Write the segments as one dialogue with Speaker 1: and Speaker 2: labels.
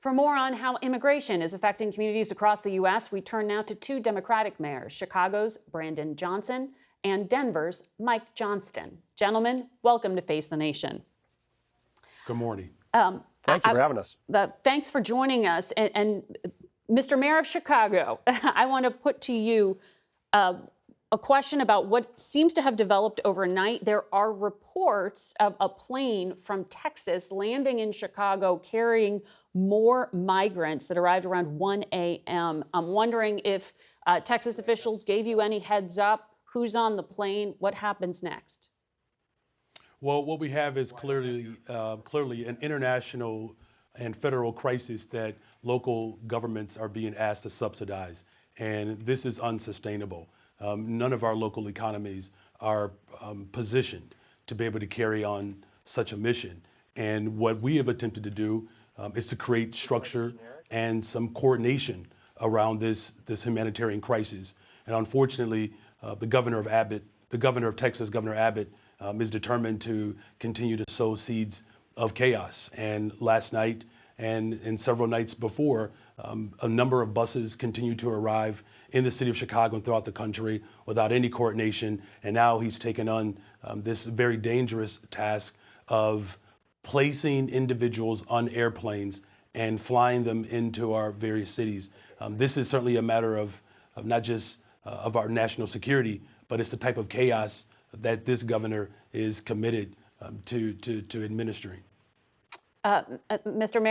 Speaker 1: For more on how immigration is affecting communities across the U.S., we turn now to two Democratic mayors, Chicago's Brandon Johnson and Denver's Mike Johnston. Gentlemen, welcome to Face the Nation.
Speaker 2: Good morning.
Speaker 3: Thank you for having us.
Speaker 1: Thanks for joining us. And Mr. Mayor of Chicago, I want to put to you a question about what seems to have developed overnight. There are reports of a plane from Texas landing in Chicago carrying more migrants that arrived around 1 a.m. I'm wondering if Texas officials gave you any heads up. Who's on the plane? What happens next?
Speaker 2: Well, what we have is clearly an international and federal crisis that local governments are being asked to subsidize, and this is unsustainable. None of our local economies are positioned to be able to carry on such a mission. And what we have attempted to do is to create structure and some coordination around this humanitarian crisis. And unfortunately, the governor of Texas, Governor Abbott, is determined to continue to sow seeds of chaos. And last night and several nights before, a number of buses continue to arrive in the city of Chicago and throughout the country without any coordination. And now he's taken on this very dangerous task of placing individuals on airplanes and flying them into our various cities. This is certainly a matter of not just of our national security, but it's the type of chaos that this governor is committed to administering.
Speaker 1: Mr.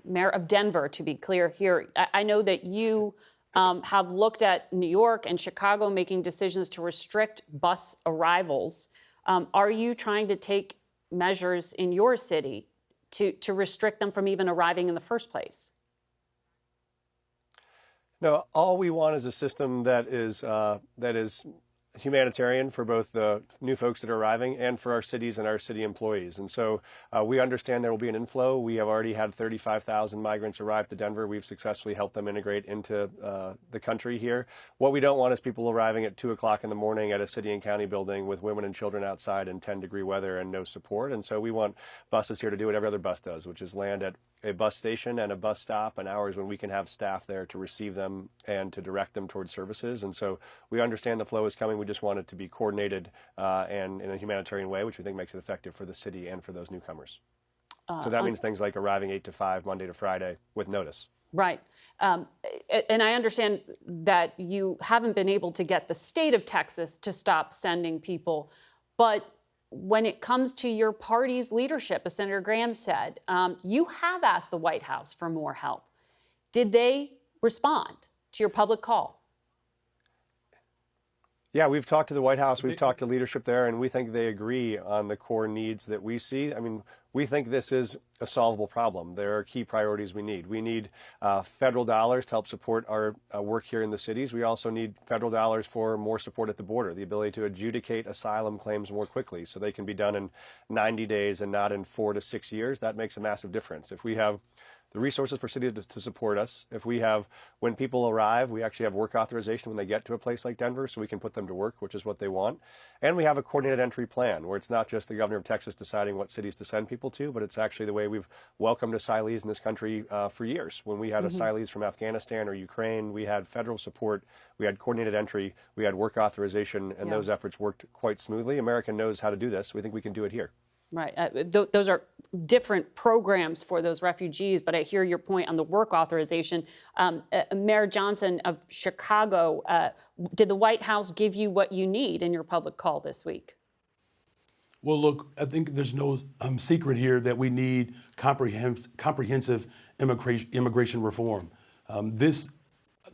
Speaker 1: Mayor of Denver, to be clear here, I know that you have looked at New York and Chicago making decisions to restrict bus arrivals. Are you trying to take measures in your city to restrict them from even arriving in the first place?
Speaker 3: No, all we want is a system that is humanitarian for both the new folks that are arriving and for our cities and our city employees. And so we understand there will be an inflow. We have already had 35,000 migrants arrive to Denver. We've successfully helped them integrate into the country here. What we don't want is people arriving at 2 o'clock in the morning at a city and county building with women and children outside in 10-degree weather and no support. And so we want buses here to do what every other bus does, which is land at a bus station and a bus stop and hours when we can have staff there to receive them and to direct them towards services. And so we understand the flow is coming. We just want it to be coordinated and in a humanitarian way, which we think makes it effective for the city and for those newcomers. So that means things like arriving 8 to 5, Monday to Friday with notice.
Speaker 1: Right. And I understand that you haven't been able to get the state of Texas to stop sending people. But when it comes to your party's leadership, as Senator Graham said, you have asked the White House for more help. Did they respond to your public call?
Speaker 3: Yeah, we've talked to the White House, we've talked to leadership there, and we think they agree on the core needs that we see. I mean, we think this is a solvable problem. There are key priorities we need. We need federal dollars to help support our work here in the cities. We also need federal dollars for more support at the border, the ability to adjudicate asylum claims more quickly so they can be done in 90 days and not in 4 to 6 years. That makes a massive difference. If we have the resources for cities to support us. If we have, when people arrive, we actually have work authorization when they get to a place like Denver so we can put them to work, which is what they want. And we have a coordinated entry plan where it's not just the governor of Texas deciding what cities to send people to, but it's actually the way we've welcomed asylees in this country for years. When we had asylees from Afghanistan or Ukraine, we had federal support, we had coordinated entry, we had work authorization, and those efforts worked quite smoothly. America knows how to do this. We think we can do it here.
Speaker 1: Right. Those are different programs for those refugees, but I hear your point on the work authorization. Mayor Johnson of Chicago, did the White House give you what you need in your public call this week?
Speaker 2: Well, look, I think there's no secret here that we need comprehensive immigration reform. This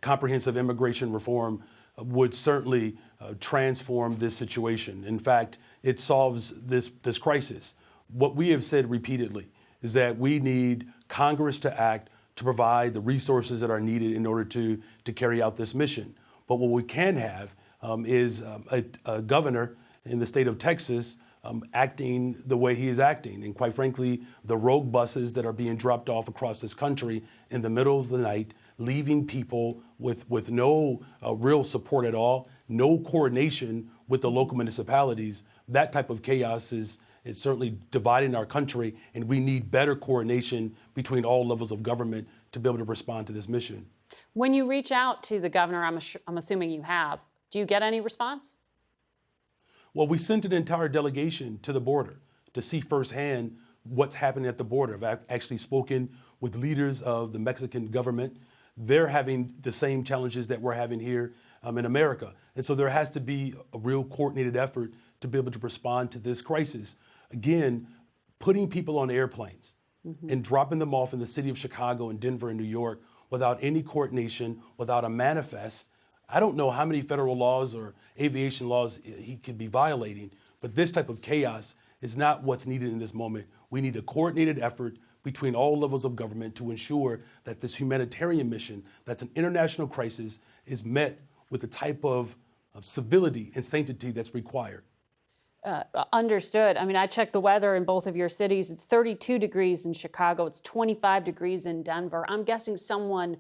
Speaker 2: comprehensive immigration reform would certainly transform this situation. In fact, it solves this crisis. What we have said repeatedly is that we need Congress to act to provide the resources that are needed in order to carry out this mission. But what we can have is a governor in the state of Texas acting the way he is acting. And quite frankly, the rogue buses that are being dropped off across this country in the middle of the night, leaving people with no real support at all, no coordination with the local municipalities. That type of chaos is It's certainly dividing our country, and we need better coordination between all levels of government to be able to respond to this mission.
Speaker 1: When you reach out to the governor, I'm assuming you have, do you get any response?
Speaker 2: Well, we sent an entire delegation to the border to see firsthand what's happening at the border. I've actually spoken with leaders of the Mexican government. They're having the same challenges that we're having here in America. And so there has to be a real coordinated effort to be able to respond to this crisis. Again, putting people on airplanes and dropping them off in the city of Chicago and Denver and New York without any coordination, without a manifest. I don't know how many federal laws or aviation laws he could be violating, but this type of chaos is not what's needed in this moment. We need a coordinated effort between all levels of government to ensure that this humanitarian mission, that's an international crisis, is met with the type of civility and sanctity that's required.
Speaker 1: Understood. I mean, I checked the weather in both of your cities. It's 32 degrees in Chicago. It's 25 degrees in Denver. I'm guessing someone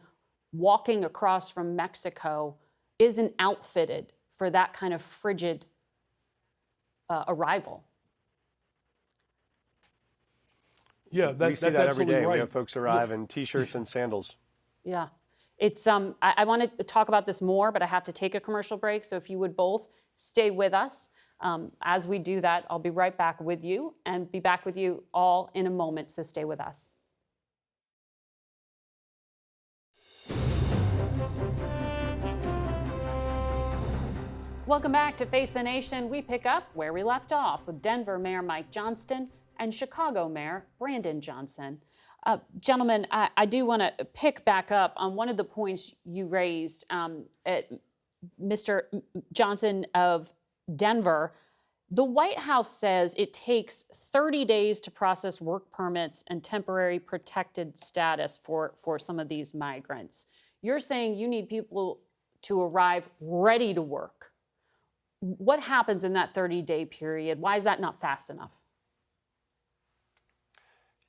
Speaker 1: walking across from Mexico isn't outfitted for that kind of frigid arrival.
Speaker 2: Yeah,
Speaker 3: we see
Speaker 2: that's
Speaker 3: that every
Speaker 2: absolutely
Speaker 3: day.
Speaker 2: right.
Speaker 3: We have folks arrive in T-shirts and sandals.
Speaker 1: Yeah. It's I want to talk about this more, but I have to take a commercial break. So if you would both stay with us. As we do that, I'll be right back with you and be back with you all in a moment. So stay with us. Welcome back to Face the Nation. We pick up where we left off with Denver Mayor Mike Johnston and Chicago Mayor Brandon Johnson. Gentlemen, I do want to pick back up on one of the points you raised. Mr. Johnson of Denver, the White House says it takes 30 days to process work permits and temporary protected status for some of these migrants. You're saying you need people to arrive ready to work. What happens in that 30-day period? Why is that not fast enough?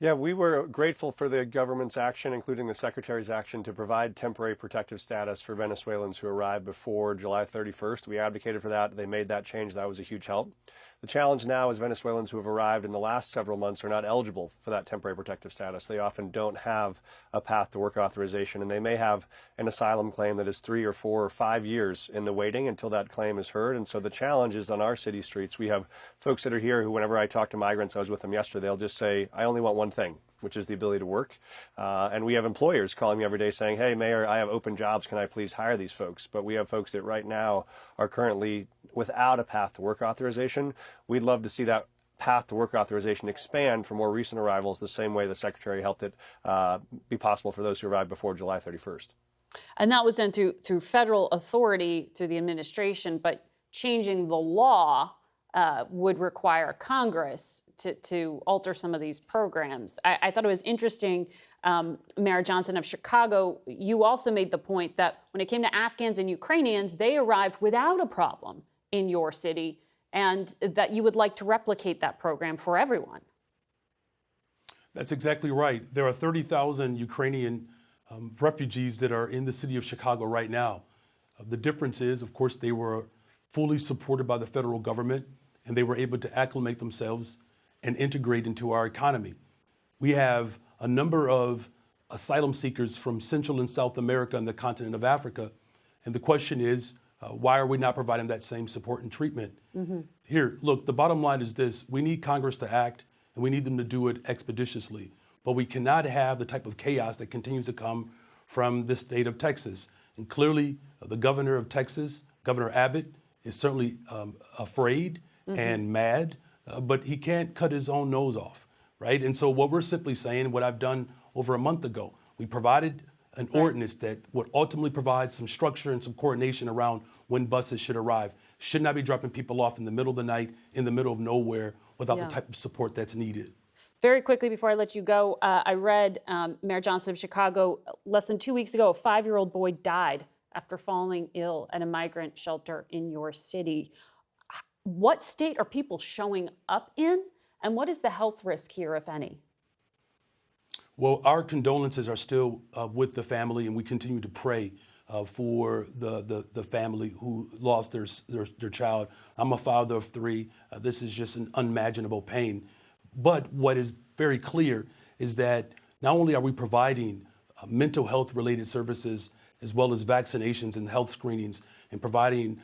Speaker 3: Yeah, we were grateful for the government's action, including the Secretary's action, to provide temporary protective status for Venezuelans who arrived before July 31st. We advocated for that. They made that change. That was a huge help. The challenge now is Venezuelans who have arrived in the last several months are not eligible for that temporary protective status. They often don't have a path to work authorization, and they may have an asylum claim that is 3 or 4 or 5 years in the waiting until that claim is heard. And so the challenge is on our city streets. We have folks that are here who, whenever I talk to migrants, I was with them yesterday, they'll just say, I only want one thing, which is the ability to work. And we have employers calling me every day saying, hey, Mayor, I have open jobs. Can I please hire these folks? But we have folks that right now are currently without a path to work authorization. We'd love to see that path to work authorization expand for more recent arrivals the same way the Secretary helped it be possible for those who arrived before July 31st.
Speaker 1: And that was done through federal authority, through the administration, but changing the law would require Congress to alter some of these programs. I thought it was interesting, Mayor Johnson of Chicago, you also made the point that when it came to Afghans and Ukrainians, they arrived without a problem in your city, and that you would like to replicate that program for everyone.
Speaker 2: That's exactly right. There are 30,000 Ukrainian refugees that are in the city of Chicago right now. The difference is, of course, they were fully supported by the federal government, and they were able to acclimate themselves and integrate into our economy. We have a number of asylum seekers from Central and South America and the continent of Africa. And the question is, why are we not providing that same support and treatment? Here, look, the bottom line is this. We need Congress to act, and we need them to do it expeditiously. But we cannot have the type of chaos that continues to come from the state of Texas. And clearly, the governor of Texas, Governor Abbott, is certainly afraid and mad, but he can't cut his own nose off, right? And so what we're simply saying, what I've done over a month ago, we provided an ordinance that would ultimately provide some structure and some coordination around when buses should arrive. Should not be dropping people off in the middle of the night, in the middle of nowhere, without the type of support that's needed.
Speaker 1: Very quickly before I let you go, I read Mayor Johnson of Chicago, less than 2 weeks ago, a 5-year-old boy died after falling ill at a migrant shelter in your city. What state are people showing up in, and what is the health risk here, if any?
Speaker 2: Well, our condolences are still with the family, and we continue to pray for the family who lost their child. I'm a father of three. This is just an unimaginable pain. But what is very clear is that not only are we providing mental health related services as well as vaccinations and health screenings and providing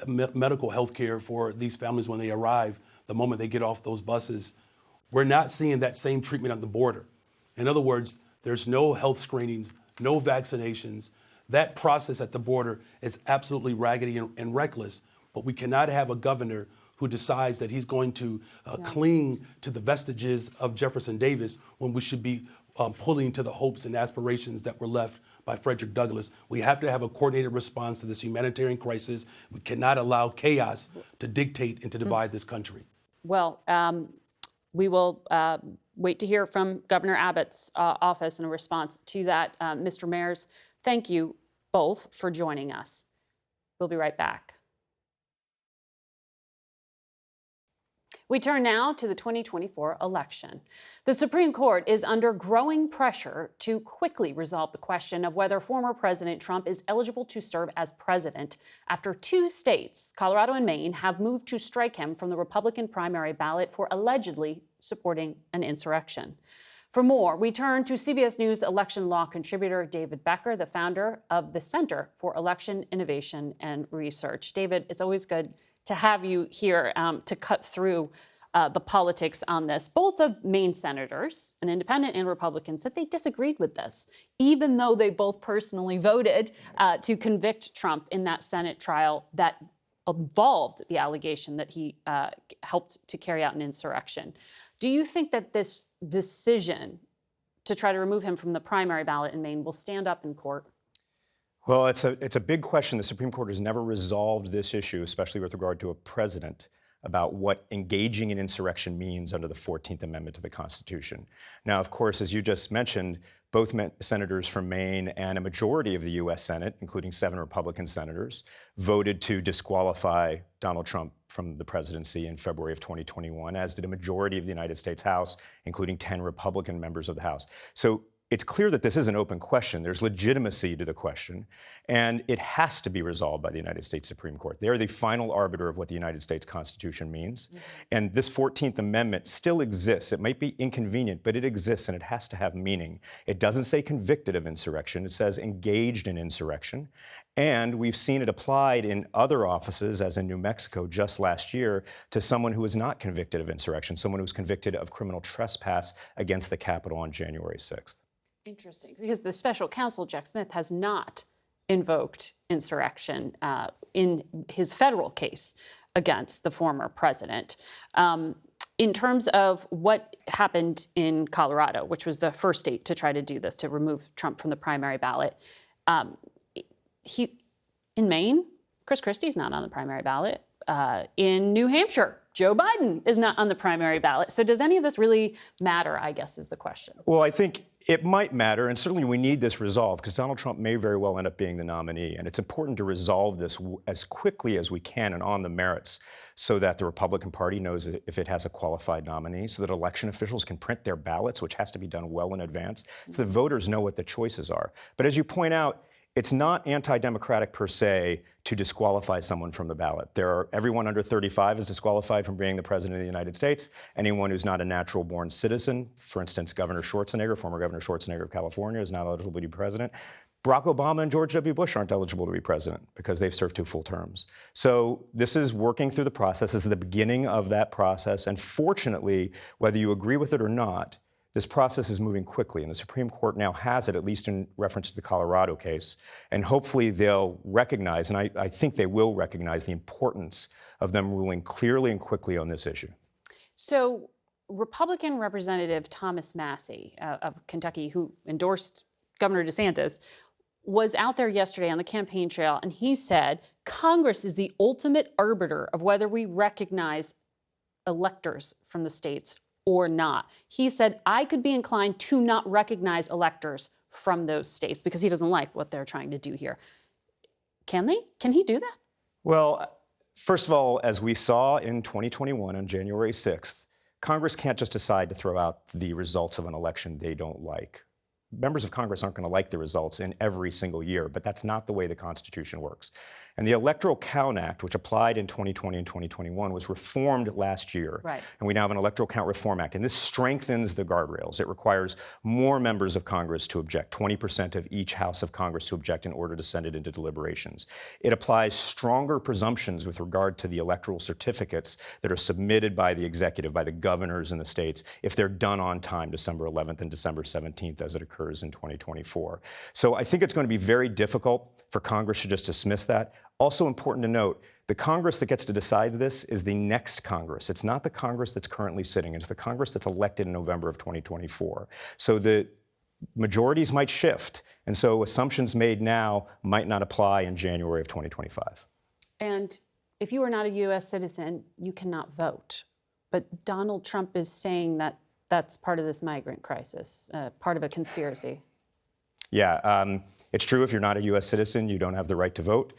Speaker 2: medical health care for these families when they arrive, the moment they get off those buses, we're not seeing that same treatment at the border. In other words, there's no health screenings, no vaccinations. That process at the border is absolutely raggedy and reckless, but we cannot have a governor who decides that he's going to cling to the vestiges of Jefferson Davis when we should be pulling to the hopes and aspirations that were left by Frederick Douglass. We have to have a coordinated response to this humanitarian crisis. We cannot allow chaos to dictate and to divide this country.
Speaker 1: Well, we will wait to hear from Governor Abbott's office in a response to that. Mr. Mayors, thank you both for joining us. We'll be right back. We turn now to the 2024 election. The Supreme Court is under growing pressure to quickly resolve the question of whether former President Trump is eligible to serve as president after two states, Colorado and Maine, have moved to strike him from the Republican primary ballot for allegedly supporting an insurrection. For more, we turn to CBS News election law contributor David Becker, the founder of the Center for Election Innovation and Research. David, it's always good to have you here to cut through the politics on this. Both of Maine senators, an independent and Republican, said they disagreed with this, even though they both personally voted to convict Trump in that Senate trial that involved the allegation that he helped to carry out an insurrection. Do you think that this decision to try to remove him from the primary ballot in Maine will stand up in court?
Speaker 4: Well, it's a big question. The Supreme Court has never resolved this issue, especially with regard to a president, about what engaging in insurrection means under the 14th Amendment to the Constitution. Now, of course, as you just mentioned, both senators from Maine and a majority of the U.S. Senate, including 7 Republican senators, voted to disqualify Donald Trump from the presidency in February of 2021, as did a majority of the United States House, including 10 Republican members of the House. So it's clear that this is an open question. There's legitimacy to the question, and it has to be resolved by the United States Supreme Court. They are the final arbiter of what the United States Constitution means. Mm-hmm. And this 14th Amendment still exists. It might be inconvenient, but it exists, and it has to have meaning. It doesn't say convicted of insurrection. It says engaged in insurrection. And we've seen it applied in other offices, as in New Mexico just last year, to someone who was not convicted of insurrection, someone who was convicted of criminal trespass against the Capitol on January 6th.
Speaker 1: Interesting, because the special counsel, Jack Smith, has not invoked insurrection in his federal case against the former president. In terms of what happened in Colorado, which was the first state to try to do this, to remove Trump from the primary ballot, in Maine, Chris Christie's not on the primary ballot. In New Hampshire, Joe Biden is not on the primary ballot. So does any of this really matter, I guess, is the question.
Speaker 4: Well, I think it might matter, and certainly we need this resolved, because Donald Trump may very well end up being the nominee, and it's important to resolve this as quickly as we can and on the merits, so that the Republican Party knows if it has a qualified nominee, so that election officials can print their ballots, which has to be done well in advance, so that voters know what the choices are. But as you point out, it's not anti-democratic per se to disqualify someone from the ballot. Everyone under 35 is disqualified from being the president of the United States. Anyone who's not a natural-born citizen, for instance, Governor Schwarzenegger, former Governor Schwarzenegger of California, is not eligible to be president. Barack Obama and George W. Bush aren't eligible to be president because they've served 2 full terms. So this is working through the process. This is the beginning of that process. And fortunately, whether you agree with it or not, this process is moving quickly, and the Supreme Court now has it, at least in reference to the Colorado case. And hopefully they'll recognize, and I think they will recognize, the importance of them ruling clearly and quickly on this issue.
Speaker 1: So Republican Representative Thomas Massie of Kentucky, who endorsed Governor DeSantis, was out there yesterday on the campaign trail, and he said, Congress is the ultimate arbiter of whether we recognize electors from the states or not. He said, I could be inclined to not recognize electors from those states because he doesn't like what they're trying to do here. Can they? Can he do that?
Speaker 4: Well, first of all, as we saw in 2021 on January 6th, Congress can't just decide to throw out the results of an election they don't like. members of Congress aren't going to like the results in every single year, but that's not the way the Constitution works. And the Electoral Count Act, which applied in 2020 and 2021, was reformed last year.
Speaker 1: Right.
Speaker 4: And we now have an Electoral Count Reform Act. And this strengthens the guardrails. It requires more members of Congress to object, 20% of each House of Congress to object in order to send it into deliberations. It applies stronger presumptions with regard to the electoral certificates that are submitted by the executive, by the governors in the states, if they're done on time, December 11th and December 17th, as it occurs in 2024. So I think it's going to be very difficult for Congress to just dismiss that. Also important to note, the Congress that gets to decide this is the next Congress. It's not the Congress that's currently sitting. It's the Congress that's elected in November of 2024. So the majorities might shift. And so assumptions made now might not apply in January of 2025.
Speaker 1: And if you are not a U.S. citizen, you cannot vote. But Donald Trump is saying that that's part of this migrant crisis, part of a conspiracy.
Speaker 4: Yeah, it's true. If you're not a U.S. citizen, you don't have the right to vote.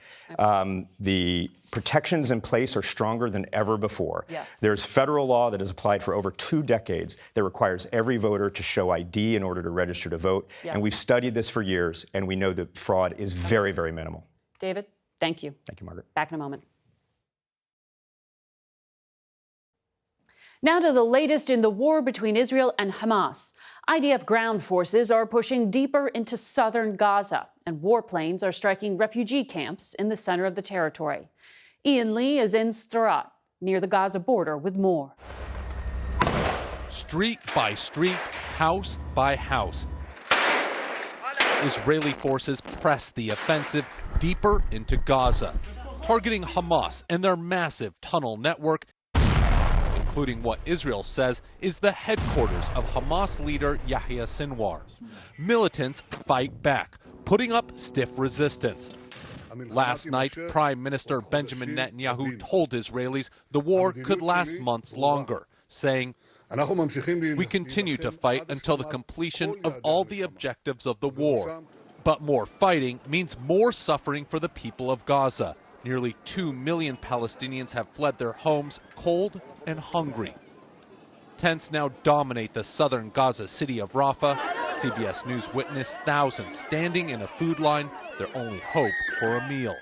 Speaker 4: The protections in place are stronger than ever before.
Speaker 1: Yes.
Speaker 4: There's federal law that has applied for over 2 decades that requires every voter to show ID in order to register to vote.
Speaker 1: Yes.
Speaker 4: And we've studied this for years, and we know that fraud is very, very minimal.
Speaker 1: David, thank you.
Speaker 4: Thank you, Margaret.
Speaker 1: Back in a moment. Now to the latest in the war between Israel and Hamas. IDF ground forces are pushing deeper into southern Gaza, and warplanes are striking refugee camps in the center of the territory. Ian Lee is in Sderot, near the Gaza border, with more.
Speaker 5: Street by street, house by house, Israeli forces press the offensive deeper into Gaza, targeting Hamas and their massive tunnel network, including what Israel says is the headquarters of Hamas leader Yahya Sinwar. Militants fight back, putting up stiff resistance. Last night, Prime Minister Benjamin Netanyahu told Israelis the war could last months longer, saying, "We continue to fight until the completion of all the objectives of the war. But more fighting means more suffering for the people of Gaza. Nearly 2 million Palestinians have fled their homes, cold and hungry." Tents now dominate the southern Gaza city of Rafah. CBS News witnessed thousands standing in a food line, their only hope for a meal.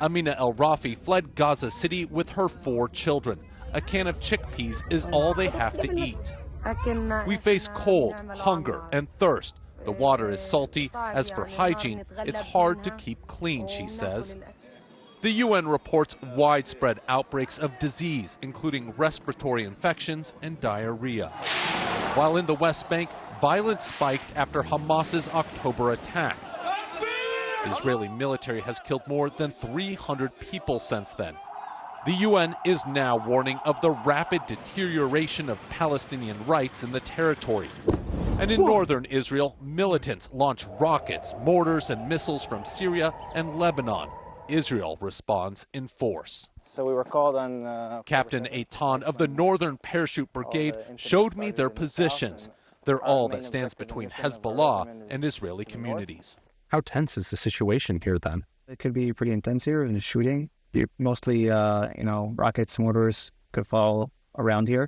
Speaker 5: Amina El Rafi fled Gaza City with her 4 children. A can of chickpeas is all they have to eat. "We face cold, hunger, and thirst. The water is salty. As for hygiene, it's hard to keep clean," she says. The UN reports widespread outbreaks of disease, including respiratory infections and diarrhea. While in the West Bank, violence spiked after Hamas's October attack. The Israeli military has killed more than 300 people since then. The UN is now warning of the rapid deterioration of Palestinian rights in the territory. And in northern Israel, militants launch rockets, mortars, and missiles from Syria and Lebanon. Israel responds in force.
Speaker 6: So we were called on...
Speaker 5: Captain Eitan of the Northern Parachute Brigade showed me their positions. They're all that stands between Hezbollah and Israeli communities. How tense is the situation here then?
Speaker 6: It could be pretty intense here in the shooting. Mostly, rockets, mortars could fall around here.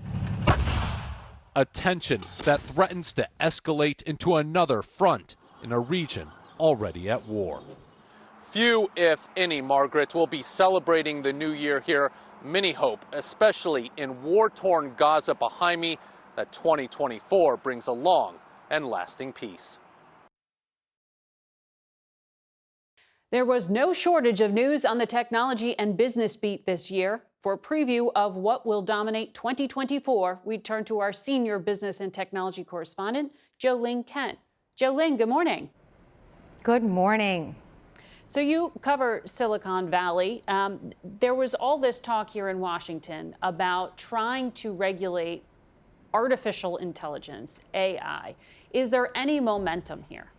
Speaker 5: A tension that threatens to escalate into another front in a region already at war. Few, if any, Margaret, will be celebrating the new year here. Many hope, especially in war-torn Gaza behind me, that 2024 brings a long and lasting peace.
Speaker 1: There was no shortage of news on the technology and business beat this year. For a preview of what will dominate 2024, we turn to our senior business and technology correspondent, Ling Kent. Ling, good morning.
Speaker 7: Good morning.
Speaker 1: So you cover Silicon Valley. There was all this talk here in Washington about trying to regulate artificial intelligence, AI. Is there any momentum here?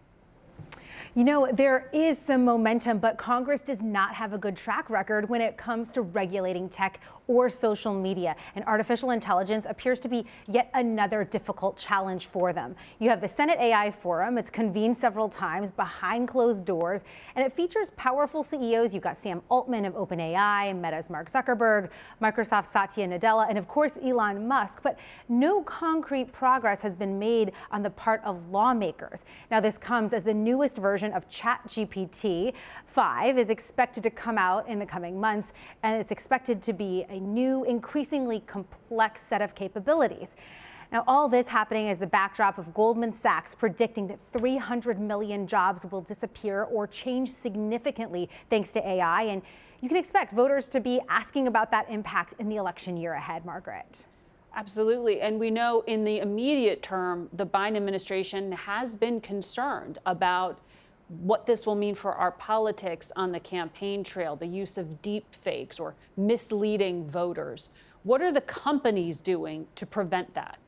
Speaker 7: You know, there is some momentum, but Congress does not have a good track record when it comes to regulating tech or social media. And artificial intelligence appears to be yet another difficult challenge for them. You have the Senate AI Forum. It's convened several times behind closed doors, and it features powerful CEOs. You've got Sam Altman of OpenAI, Meta's Mark Zuckerberg, Microsoft's Satya Nadella, and of course Elon Musk. But no concrete progress has been made on the part of lawmakers. Now, this comes as the newest version of ChatGPT 5 is expected to come out in the coming months, and it's expected to be a new, increasingly complex set of capabilities. Now, all this happening is the backdrop of Goldman Sachs predicting that 300 million jobs will disappear or change significantly thanks to AI. And you can expect voters to be asking about that impact in the election year ahead, Margaret.
Speaker 1: Absolutely. And we know in the immediate term, the Biden administration has been concerned about what this will mean for our politics on the campaign trail, the use of deep fakes or misleading voters. What are the companies doing to prevent that?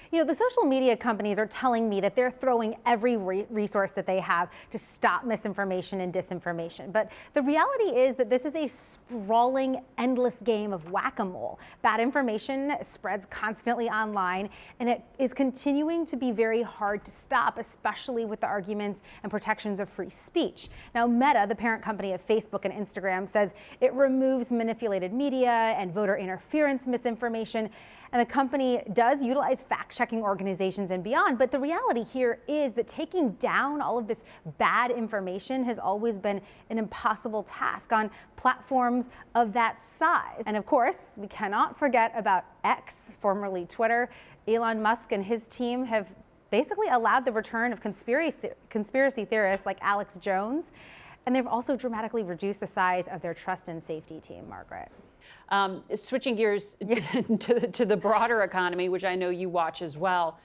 Speaker 7: You know, the social media companies are telling me that they're throwing every resource that they have to stop misinformation and disinformation. But the reality is that this is a sprawling, endless game of whack-a-mole. Bad information spreads constantly online, and it is continuing to be very hard to stop, especially with the arguments and protections of free speech. Now, Meta, the parent company of Facebook and Instagram, says it removes manipulated media and voter interference misinformation. And the company does utilize fact-checking organizations and beyond. But the reality here is that taking down all of this bad information has always been an impossible task on platforms of that size. And of course, we cannot forget about X, formerly Twitter. Elon Musk and his team have basically allowed the return of conspiracy theorists like Alex Jones. And they've also dramatically reduced the size of their trust and safety team, Margaret.
Speaker 1: Switching gears to the broader economy, which I know you watch as well.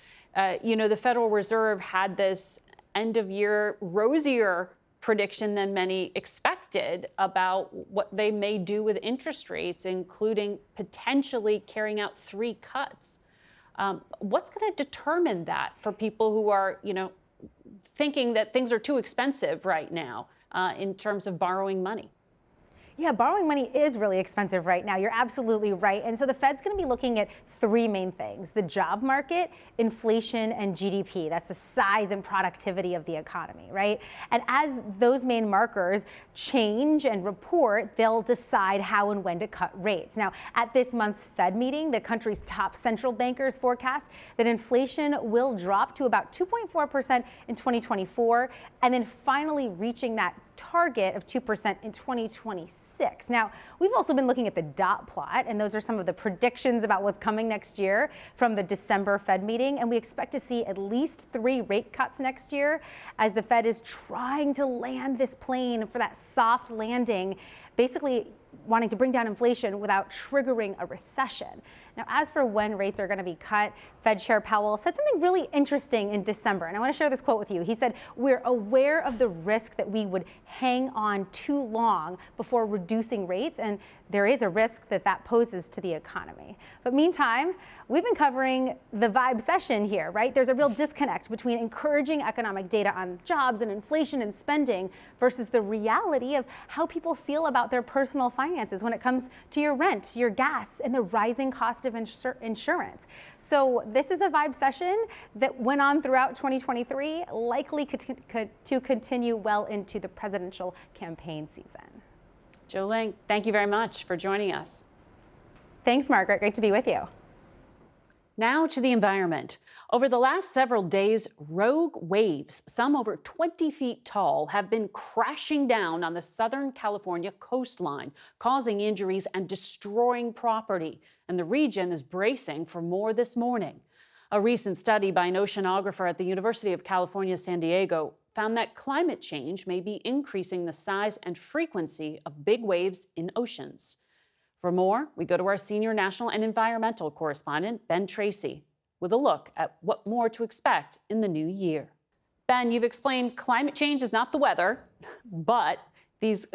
Speaker 1: You know, the Federal Reserve had this end of year rosier prediction than many expected about what they may do with interest rates, including potentially carrying out 3 cuts. What's going to determine that for people who are, you know, thinking that things are too expensive right now in terms of borrowing money?
Speaker 7: Yeah, borrowing money is really expensive right now. You're absolutely right. And so the Fed's going to be looking at 3 main things: the job market, inflation, and GDP. That's the size and productivity of the economy, right? And as those main markers change and report, they'll decide how and when to cut rates. Now, at this month's Fed meeting, the country's top central bankers forecast that inflation will drop to about 2.4% in 2024, and then finally reaching that target of 2% in 2026. Now, we've also been looking at the dot plot, and those are some of the predictions about what's coming next year from the December Fed meeting. And we expect to see at least 3 rate cuts next year as the Fed is trying to land this plane for that soft landing, basically wanting to bring down inflation without triggering a recession. Now, as for when rates are going to be cut, Fed Chair Powell said something really interesting in December, and I want to share this quote with you. He said, "We're aware of the risk that we would hang on too long before reducing rates, and there is a risk that that poses to the economy." But meantime, we've been covering the vibe session here, right? There's a real disconnect between encouraging economic data on jobs and inflation and spending versus the reality of how people feel about their personal finances when it comes to your rent, your gas, and the rising cost of insurance. So this is a vibe session that went on throughout 2023, likely to continue well into the presidential campaign season.
Speaker 1: Jo Ling, thank you very much for joining us.
Speaker 7: Thanks, Margaret. Great to be with you.
Speaker 1: Now to the environment. Over the last several days, rogue waves, some over 20 feet tall, have been crashing down on the Southern California coastline, causing injuries and destroying property. And the region is bracing for more this morning. A recent study by an oceanographer at the University of California, San Diego, found that climate change may be increasing the size and frequency of big waves in oceans. For more, we go to our senior national and environmental correspondent, Ben Tracy, with a look at what more to expect in the new year. Ben, you've explained climate change is not the weather, but these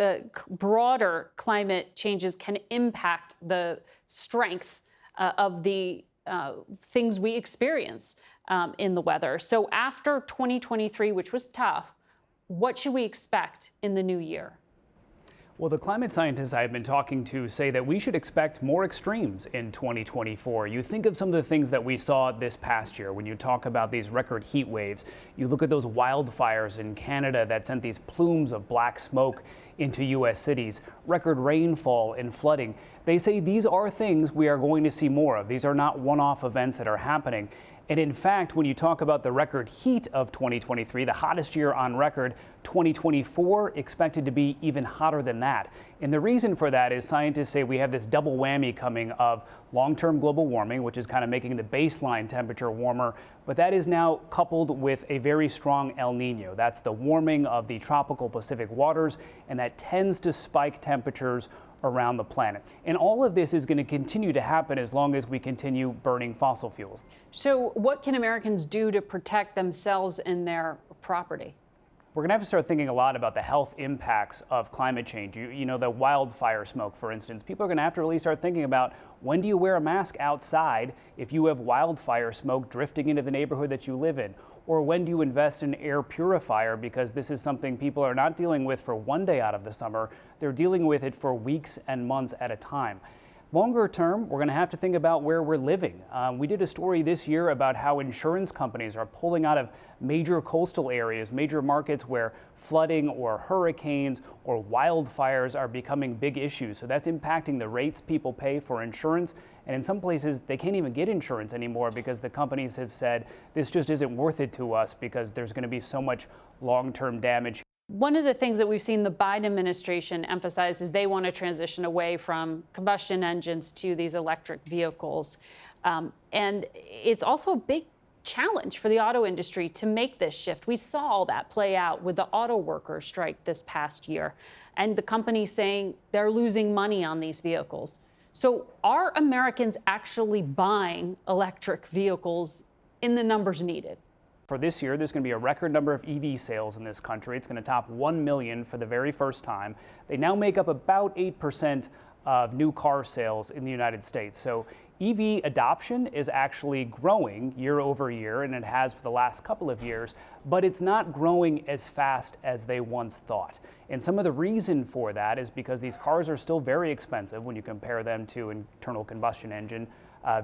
Speaker 1: broader climate changes can impact the strength of the things we experience in the weather. So after 2023, which was tough, what should we expect in the new year?
Speaker 8: Well, the climate scientists I've been talking to say that we should expect more extremes in 2024. You think of some of the things that we saw this past year when you talk about these record heat waves. You look at those wildfires in Canada that sent these plumes of black smoke into U.S. cities, record rainfall and flooding. They say these are things we are going to see more of. These are not one-off events that are happening. And in fact, when you talk about the record heat of 2023, the hottest year on record, 2024 expected to be even hotter than that. And the reason for that is scientists say we have this double whammy coming of long-term global warming, which is kind of making the baseline temperature warmer, but that is now coupled with a very strong El Nino. That's the warming of the tropical Pacific waters, and that tends to spike temperatures around the planet. And all of this is going to continue to happen as long as we continue burning fossil fuels.
Speaker 1: So what can Americans do to protect themselves and their property?
Speaker 8: We're going to have to start thinking a lot about the health impacts of climate change. You know, the wildfire smoke, for instance. People are going to have to really start thinking about, when do you wear a mask outside if you have wildfire smoke drifting into the neighborhood that you live in? Or when do you invest in an air purifier? Because this is something people are not dealing with for one day out of the summer. They're dealing with it for weeks and months at a time. Longer term, we're going to have to think about where we're living. We did a story this year about how insurance companies are pulling out of major coastal areas, major markets where flooding or hurricanes or wildfires are becoming big issues. So that's impacting the rates people pay for insurance. And in some places, they can't even get insurance anymore because the companies have said this just isn't worth it to us because there's going to be so much long-term damage.
Speaker 1: One of the things that we've seen the Biden administration emphasize is they want to transition away from combustion engines to these electric vehicles. And it's also a big challenge for the auto industry to make this shift. We saw all that play out with the auto workers strike this past year, and the companies saying they're losing money on these vehicles. So are Americans actually buying electric vehicles in the numbers needed?
Speaker 8: For this year, there's going to be a record number of EV sales in this country. It's going to top 1 million for the very first time. They now make up about 8% of new car sales in the United States. So EV adoption is actually growing year over year, and it has for the last couple of years, but it's not growing as fast as they once thought. And some of the reason for that is because these cars are still very expensive when you compare them to internal combustion engine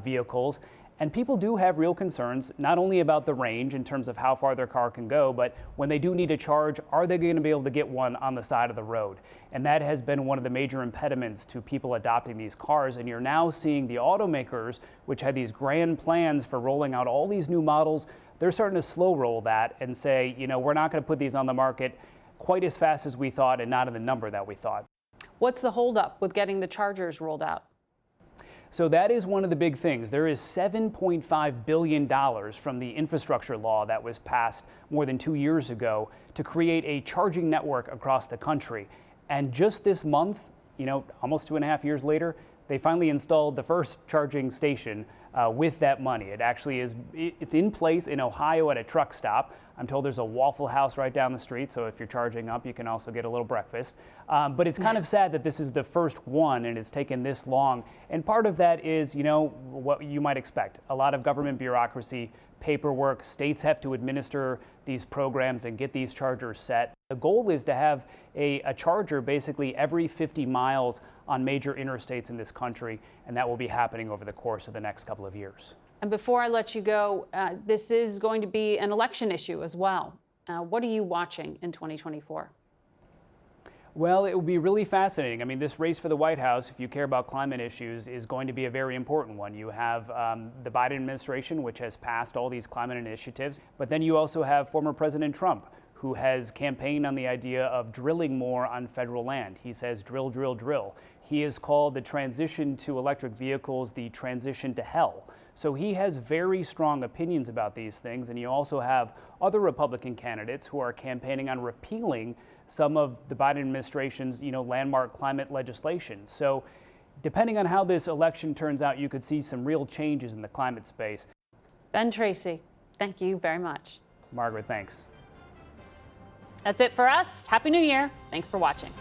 Speaker 8: vehicles. And people do have real concerns, not only about the range in terms of how far their car can go, but when they do need a charge, are they going to be able to get one on the side of the road? And that has been one of the major impediments to people adopting these cars. And you're now seeing the automakers, which had these grand plans for rolling out all these new models, they're starting to slow roll that and say, you know, we're not going to put these on the market quite as fast as we thought and not in the number that we thought.
Speaker 1: What's the holdup with getting the chargers rolled out?
Speaker 8: So that is one of the big things. There is $7.5 billion from the infrastructure law that was passed more than 2 years ago to create a charging network across the country. And just this month, you know, almost 2.5 years later, they finally installed the first charging station with that money. It actually is, it's in place in Ohio at a truck stop. I'm told there's a Waffle House right down the street, so if you're charging up, you can also get a little breakfast. But it's kind of sad that this is the first one and it's taken this long. And part of that is, you know, what you might expect. A lot of government bureaucracy, paperwork, states have to administer these programs and get these chargers set. The goal is to have a charger basically every 50 miles on major interstates in this country, and that will be happening over the course of the next couple of years.
Speaker 1: And before I let you go, this is going to be an election issue as well. What are you watching in 2024?
Speaker 8: Well, it will be really fascinating. I mean, this race for the White House, if you care about climate issues, is going to be a very important one. You have the Biden administration, which has passed all these climate initiatives, but then you also have former President Trump, who has campaigned on the idea of drilling more on federal land. He says drill, drill, drill. He has called the transition to electric vehicles the transition to hell. So he has very strong opinions about these things, and you also have other Republican candidates who are campaigning on repealing some of the Biden administration's, you know, landmark climate legislation. So depending on how this election turns out, you could see some real changes in the climate space.
Speaker 1: Ben Tracy, thank you very much.
Speaker 8: Margaret, thanks.
Speaker 1: That's it for us. Happy New Year. Thanks for watching.